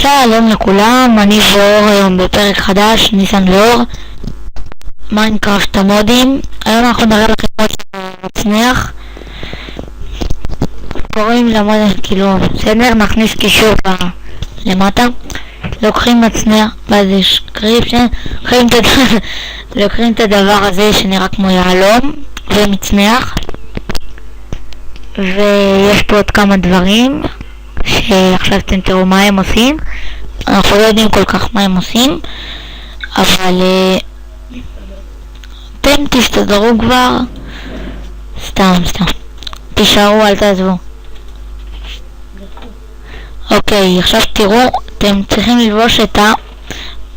שלום לכולם, אני ואור היום בפרק חדש, ניסן ואור, מיינקראפט המודים. היום אנחנו נראה לכם עוד מצניח. קוראים למוד, כאילו, בסדר, נכניס קישור למטה. לוקחים מצניח, ואז יש קריפשן, לוקחים את הדבר הזה שנראה כמו יעלום, ומצניח. ויש פה עוד כמה דברים שעכשיו אתם תראו מה הם עושים. אנחנו לא יודעים כל כך מה הם עושים, אבל אתם תסתדרו כבר. סתם תישארו, אל תעזבו. אוקיי, עכשיו תראו, אתם צריכים ללבוש את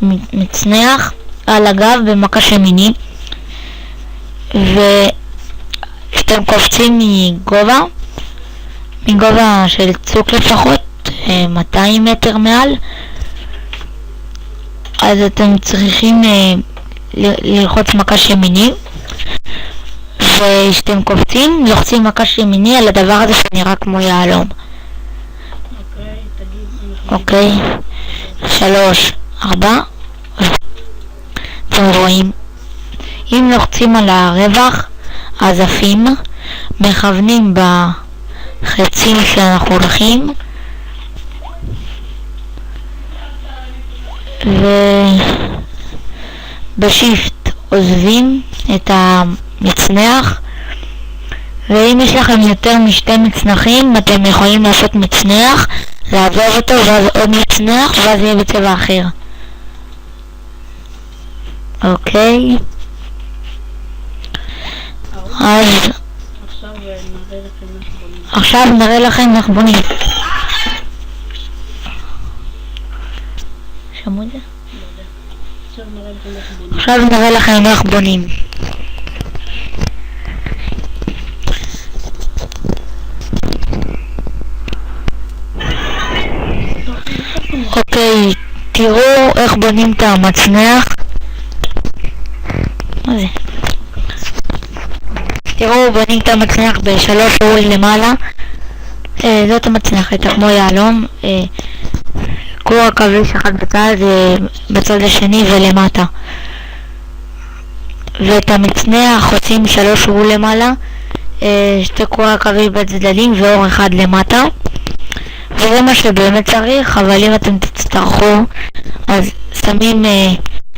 המצנח על הגב במקש ימיני, ואתם קופצים מגובה של צוק לפחות 200 מטר מעל, אז אתם צריכים ללחוץ מקש ימיני, וכשאתם קופצים לוחצים מקש ימיני על הדבר הזה שנראה כמו יעלום. אוקיי, 3, 4. אתם רואים, אם לוחצים על הרווח אז עפים, מכוונים בחצים שאנחנו הולכים, ובשיפט עוזבים את המצנח, ואם יש לכם יותר משתי מצנחים אתם יכולים לעשות מצנח, לעזוב אותו ואז עוד מצנח, ואז יהיה בצבע אחר. אוקיי, אז עכשיו נראה לכם איך בונים. שמעו את זה? עכשיו נראה לכם איך בונים. אוקיי, תראו איך בונים את המצנח. מה זה? תראו, בונים את המצנח ב3 עול למעלה. זאת המצנח, הייתה כמו יעלום. קור עכביש אחד בצד השני ולמטה. ואת המצנח חוצים 3 עול למעלה, 2 קור עכביש בצדדים ואור אחד למטה. וזה מה שבאמת צריך, אבל אם אתם תצטרכו אז שמים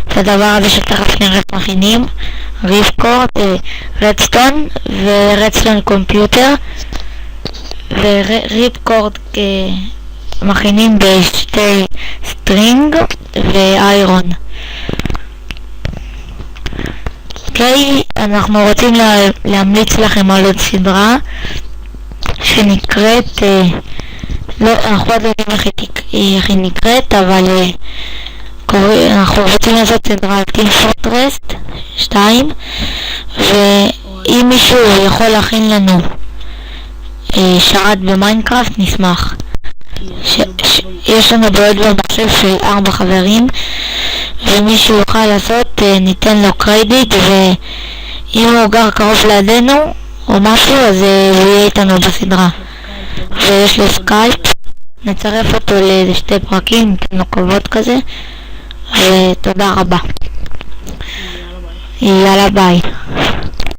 את הדבר הזה שתכף נראה מכינים, ריפקורד, רדסטון ורדסטון קומפיוטר, וריפקורד מכינים בשתי סטרינג ואיירון. אוקיי, אנחנו רוצים להמליץ לכם על עוד סדרה שנקראת, לא, אנחנו עוד לא יודעים איך היא נקראת, אבל אנחנו רוצים לעשות סדרה על טים פורטרס 2, ואם מישהו יכול להכין לנו שרת במיינקראפט נשמח. יש לנו בעוד במחשב של 4 חברים, ומישהו יוכל לעשות, ניתן לו קרדיט, ואם הוא גר קרוב לידינו או משהו אז הוא יהיה איתנו בסדרה, ויש לו סקייפ, נצרף אותו לשתי פרקים, ניתן לו כבוד כזה, ותודה רבה. יאללה ביי.